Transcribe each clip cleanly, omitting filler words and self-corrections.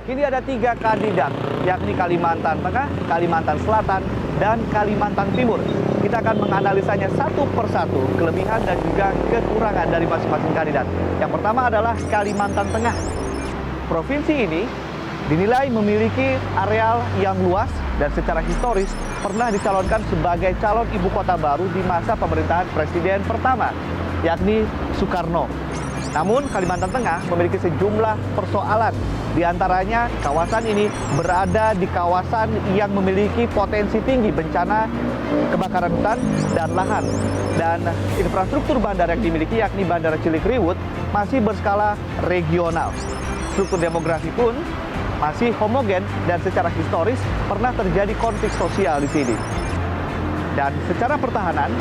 Kini ada 3 kandidat, yakni Kalimantan Tengah, Kalimantan Selatan, dan Kalimantan Timur. Kita akan menganalisanya satu persatu, kelebihan dan juga kekurangan dari masing-masing kandidat. Yang pertama adalah Kalimantan Tengah. Provinsi ini dinilai memiliki areal yang luas dan secara historis pernah dicalonkan sebagai calon ibu kota baru di masa pemerintahan Presiden pertama, yakni Soekarno. Namun Kalimantan Tengah memiliki sejumlah persoalan. Di antaranya kawasan ini berada di kawasan yang memiliki potensi tinggi bencana kebakaran hutan dan lahan. Dan infrastruktur bandara yang dimiliki yakni Bandara Cilikriwut masih berskala regional. Struktur demografi pun masih homogen dan secara historis pernah terjadi konflik sosial di sini. Dan secara pertahanan,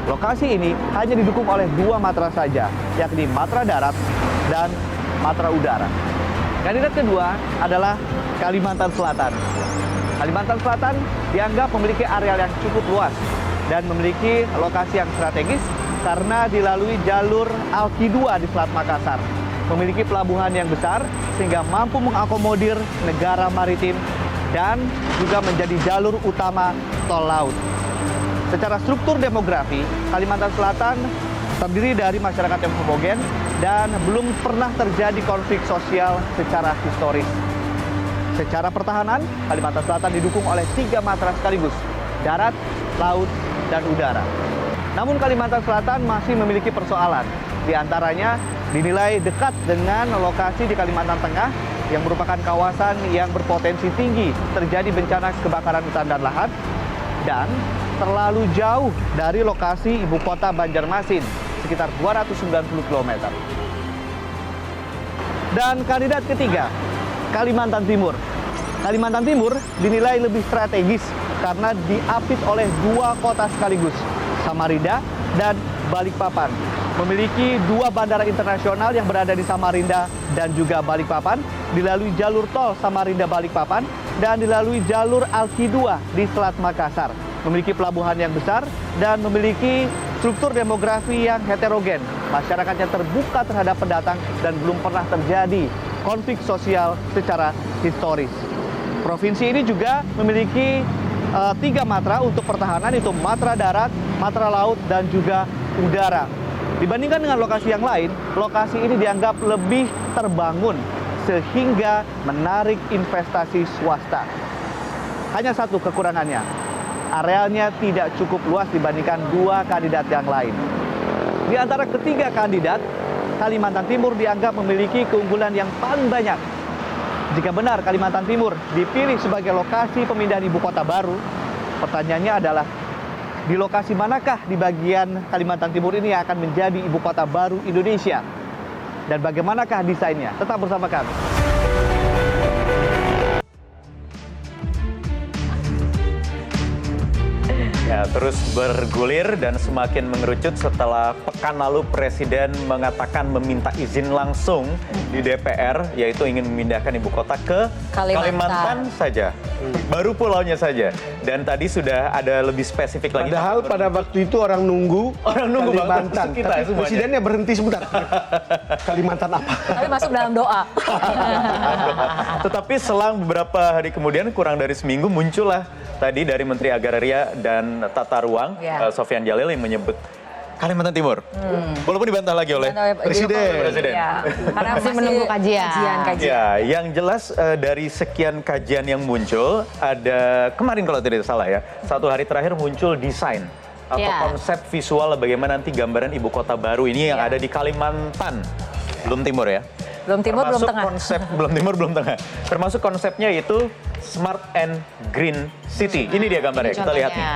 lokasi ini hanya didukung oleh 2 matra saja, yakni matra darat dan matra udara. Kandidat kedua adalah Kalimantan Selatan. Kalimantan Selatan dianggap memiliki areal yang cukup luas dan memiliki lokasi yang strategis karena dilalui jalur Alki 2 di Selat Makassar. Memiliki pelabuhan yang besar sehingga mampu mengakomodir negara maritim dan juga menjadi jalur utama tol laut. Secara struktur demografi, Kalimantan Selatan terdiri dari masyarakat yang homogen dan belum pernah terjadi konflik sosial secara historis. Secara pertahanan, Kalimantan Selatan didukung oleh 3 matra sekaligus, darat, laut, dan udara. Namun Kalimantan Selatan masih memiliki persoalan. Di antaranya dinilai dekat dengan lokasi di Kalimantan Tengah yang merupakan kawasan yang berpotensi tinggi terjadi bencana kebakaran hutan dan lahan, dan terlalu jauh dari lokasi ibu kota Banjarmasin, sekitar 290 km. Dan kandidat ketiga, Kalimantan Timur. Kalimantan Timur dinilai lebih strategis karena diapit oleh 2 kota sekaligus, Samarinda dan Balikpapan. Memiliki 2 bandara internasional yang berada di Samarinda dan juga Balikpapan, dilalui jalur tol Samarinda-Balikpapan, dan dilalui jalur Alki 2 di Selat Makassar. Memiliki pelabuhan yang besar dan memiliki struktur demografi yang heterogen. Masyarakatnya terbuka terhadap pendatang dan belum pernah terjadi konflik sosial secara historis. Provinsi ini juga memiliki 3 matra untuk pertahanan, itu matra darat, matra laut, dan juga udara. Dibandingkan dengan lokasi yang lain, lokasi ini dianggap lebih terbangun sehingga menarik investasi swasta. Hanya satu kekurangannya, arealnya tidak cukup luas dibandingkan 2 kandidat yang lain. Di antara ketiga kandidat, Kalimantan Timur dianggap memiliki keunggulan yang paling banyak. Jika benar Kalimantan Timur dipilih sebagai lokasi pemindahan ibu kota baru, pertanyaannya adalah, di lokasi manakah di bagian Kalimantan Timur ini yang akan menjadi ibu kota baru Indonesia? Dan bagaimanakah desainnya? Tetap bersama kami. Ya, terus bergulir dan semakin mengerucut setelah pekan lalu Presiden mengatakan meminta izin langsung di DPR, yaitu ingin memindahkan ibu kota ke Kalimantan saja. Baru pulaunya saja. Dan tadi sudah ada lebih spesifik lagi. Padahal pada waktu itu orang nunggu Kalimantan. Tapi presidennya berhenti sebentar. Kalimantan apa? Tapi masuk dalam doa. Tetapi selang beberapa hari kemudian, kurang dari seminggu, muncullah tadi dari Menteri Agraria dan Tata Ruang, Sofyan Djalil, yang menyebut Kalimantan Timur. Walaupun dibantah lagi oleh Presiden. Ya, karena masih menunggu kajian. Ya, yang jelas dari sekian kajian yang muncul, ada kemarin kalau tidak salah ya, 1 hari terakhir muncul desain atau konsep visual bagaimana nanti gambaran ibu kota baru ini yang ada di Kalimantan. Belum Timur ya? Belum Timur, belum Tengah. Belum Timur, belum Tengah. Termasuk konsepnya yaitu Smart and Green City. Ini dia gambarnya, kita lihat nih.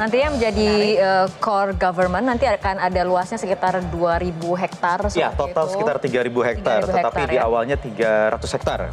Nantinya menjadi core government, nanti akan ada luasnya sekitar 2.000 hektar. Ya, total sekitar 3.000 hektar, tetapi di awalnya 300 hektar.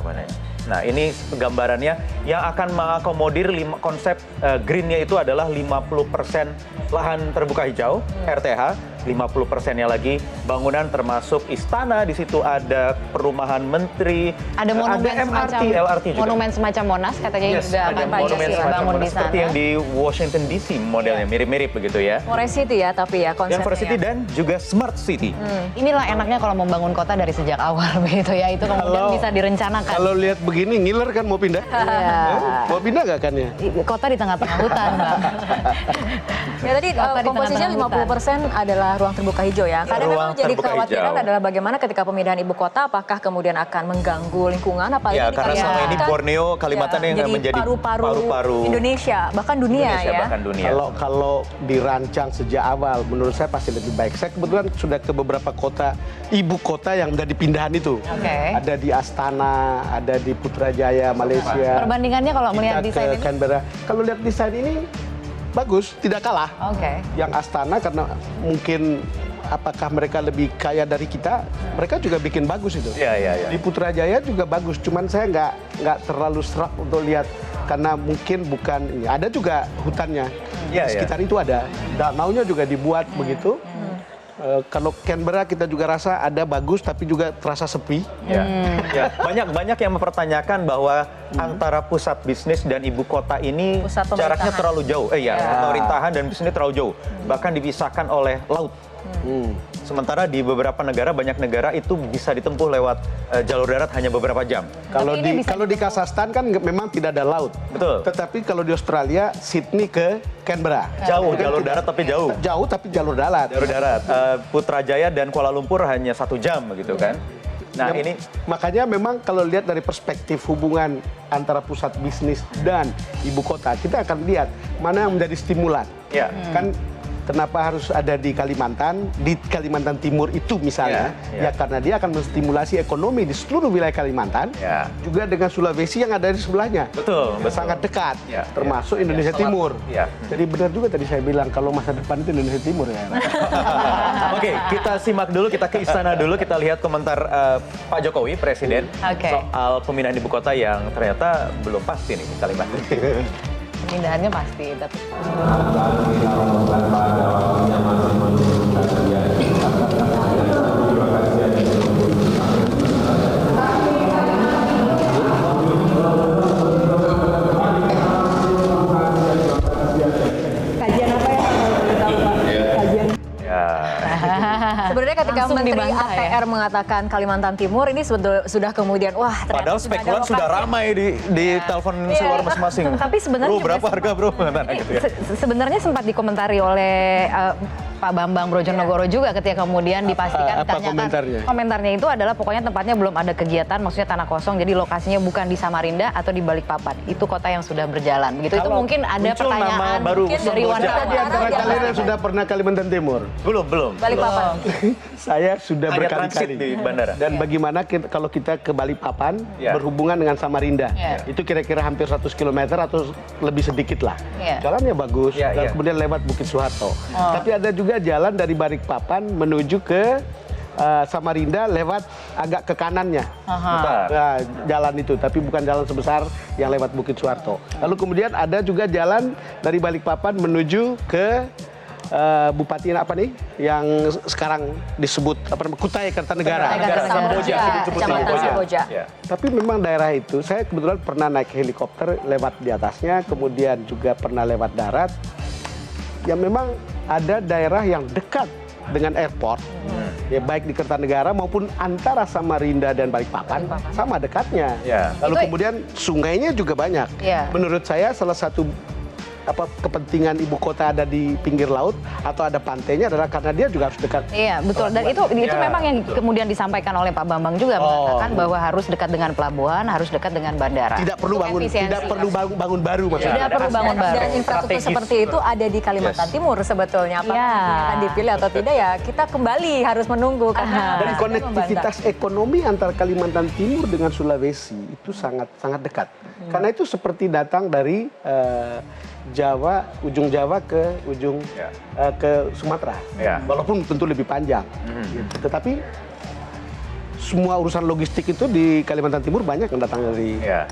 Nah, ini gambarannya yang akan mengakomodir konsep greennya itu adalah 50% lahan terbuka hijau, RTH, 50%-nya lagi bangunan termasuk istana, di situ ada perumahan menteri, Ada monumen MRT, semacam LRT juga. monumen semacam Monas katanya juga ada akan monumen semacam bangun di Monas, sana. seperti yang di Washington DC modelnya, mirip-mirip begitu ya. Forest City ya tapi ya konsepnya. Dan Forest City dan juga Smart City. Inilah enaknya kalau membangun kota dari sejak awal begitu ya, itu kemudian bisa direncanakan. Kalau lihat begini ngiler kan mau pindah? Iya. Mau pindah nggak kan ya? Kota di tengah-tengah hutan, Bang. Ya tadi Kota di komposisinya tengah-tengah 50% adalah ruang terbuka hijau ya. Kadang Ruang memang jadi terbuka kekhawatiran hijau. adalah bagaimana ketika pemindahan ibu kota, apakah kemudian akan mengganggu lingkungan, apalagi Ya, di karena Kalimantan selama ini kan, Borneo, Kalimantan yang menjadi paru-paru Indonesia, bahkan dunia Indonesia, ya. bahkan dunia. Kalau dirancang sejak awal, menurut saya pasti lebih baik. Saya kebetulan sudah ke beberapa kota, ibu kota yang menjadi pindahan itu. Oke. Ada di Astana, ada di Putrajaya, Malaysia. Perbandingannya kalau melihat Kita desain ke ini, Canberra. Kalau lihat desain ini bagus, tidak kalah. oke. Yang Astana karena mungkin apakah mereka lebih kaya dari kita, mereka juga bikin bagus itu. Iya. Di Putrajaya juga bagus, cuman saya nggak terlalu serak untuk lihat karena mungkin bukan ini. Ada juga hutannya. Iya, Di sekitar itu ada. Danaunya juga dibuat begitu. Kalau Canberra kita juga rasa ada bagus tapi juga terasa sepi. Ya. Ya. Banyak yang mempertanyakan bahwa antara pusat bisnis dan ibu kota ini Pusat jaraknya pemerintahan. terlalu jauh. Pemerintahan dan bisnis terlalu jauh. Bahkan dipisahkan oleh laut. Sementara di beberapa negara, banyak negara itu bisa ditempuh lewat jalur darat hanya beberapa jam. Kalau di Kazakhstan kan memang tidak ada laut. Betul. Tetapi kalau di Australia, Sydney ke Canberra. Jauh, jalur darat tapi jauh. Jauh tapi jalur darat. Jalur darat. Putrajaya dan Kuala Lumpur hanya 1 jam begitu kan. Nah Ya, ini makanya memang kalau lihat dari perspektif hubungan antara pusat bisnis dan ibu kota, kita akan lihat mana yang menjadi stimulan. ya. Kan kenapa harus ada di Kalimantan Timur itu misalnya, Ya. ya karena dia akan menstimulasi ekonomi di seluruh wilayah Kalimantan, Ya. juga dengan Sulawesi yang ada di sebelahnya. Betul. Sangat dekat, Ya, termasuk ya. Indonesia Ya, Timur. ya. Jadi benar juga tadi saya bilang kalau masa depan itu Indonesia Timur ya. Oke, kita simak dulu, kita ke istana dulu, kita lihat komentar Pak Jokowi, Presiden, Oke. soal pemindahan ibu kota yang ternyata belum pasti nih di Kalimantan. Pemindahannya pasti, tapi Ya. Sebenarnya ketika Langsung Menteri dibantah ya? ATR mengatakan Kalimantan Timur ini sudah kemudian wah ternyata Padahal sudah ada spekulan sudah lokasi. ramai di telepon Iya. seluar masing-masing. Tapi sebenarnya Bro, juga berapa harga bro? Nah, gitu ya. sebenarnya sempat dikomentari oleh Pak Bambang Brojonegoro juga ketika kemudian dipastikan Apa komentarnya? Komentarnya itu adalah pokoknya tempatnya belum ada kegiatan, maksudnya tanah kosong, jadi lokasinya bukan di Samarinda atau di Balikpapan. Itu kota yang sudah berjalan. Begitu itu Kalau mungkin ada muncul nama pertanyaan baru mungkin dari Semboja. Siapa wartawan. di antara Jangan kalian yang jangan. sudah pernah Kalimantan Timur? Belum. Balikpapan. Saya sudah Hanya transit berkali-kali di bandara. Dan bagaimana kalau kita ke Balikpapan Ya. berhubungan dengan Samarinda, Ya. itu kira-kira hampir 100 km atau lebih sedikit lah. Ya. Jalannya bagus, Ya, dan ya. kemudian lewat Bukit Soeharto. Tapi ada juga jalan dari Balikpapan menuju ke Samarinda lewat agak ke kanannya. Bentar. Nah, jalan itu, tapi bukan jalan sebesar yang lewat Bukit Soeharto. Lalu kemudian ada juga jalan dari Balikpapan menuju ke Bupati apa nih yang sekarang disebut apa namanya Kutai Kartanegara. Samboja. Kecamatan Samboja. Ya. Tapi memang daerah itu saya kebetulan pernah naik helikopter lewat di atasnya, kemudian juga pernah lewat darat. Yang memang ada daerah yang dekat dengan airport, ya baik di Kertanegara maupun antara Samarinda dan Balikpapan, sama dekatnya. Ya. Lalu kemudian sungainya juga banyak. Ya. Menurut saya salah satu kepentingan ibu kota ada di pinggir laut atau ada pantainya adalah karena dia juga harus dekat. Iya, betul. Dan itu Ya, memang yang betul. kemudian disampaikan oleh Pak Bambang juga mengatakan bahwa harus dekat dengan pelabuhan, harus dekat dengan bandara. Tidak perlu Untuk bangun, efisiensi. tidak perlu bangun baru maksudnya. Tidak perlu bangun baru. Dan infrastruktur Strategis. seperti itu ada di Kalimantan Yes. Timur sebetulnya. Apakah Ya. akan dipilih atau tidak ya kita kembali harus menunggu karena Dan Presiden konektivitas ekonomi antara Kalimantan Timur dengan Sulawesi itu sangat dekat. Karena itu seperti datang dari Jawa, ujung Jawa ke ujung Ya. ke Sumatera. Ya. Walaupun tentu lebih panjang. Gitu. Tetapi semua urusan logistik itu di Kalimantan Timur banyak yang datang dari Ya.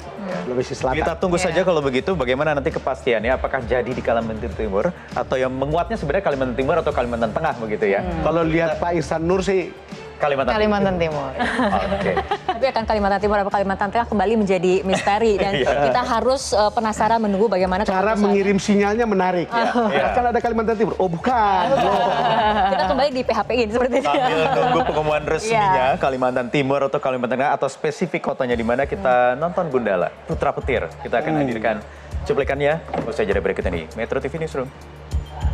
Sulawesi Selatan. Kita tunggu saja kalau begitu bagaimana nanti kepastiannya apakah jadi di Kalimantan Timur atau yang menguatnya sebenarnya Kalimantan Timur atau Kalimantan Tengah begitu ya. Kalau lihat Pak Ihsan Nur sih Kalimantan Timur. Oke. Tapi akan Kalimantan Timur atau Kalimantan Tengah kembali menjadi misteri dan kita harus penasaran menunggu bagaimana cara keputusannya. mengirim sinyalnya menarik. Kan ada Kalimantan Timur. Oh bukan. Kita kembali di PHP-in seperti itu. Sambil nunggu pengumuman resminya Kalimantan Timur atau Kalimantan Tengah atau spesifik kotanya di mana kita nonton Gundala Putra Petir. Kita akan hadirkan cuplikannya usai jeda berikut ini. Metro TV Newsroom.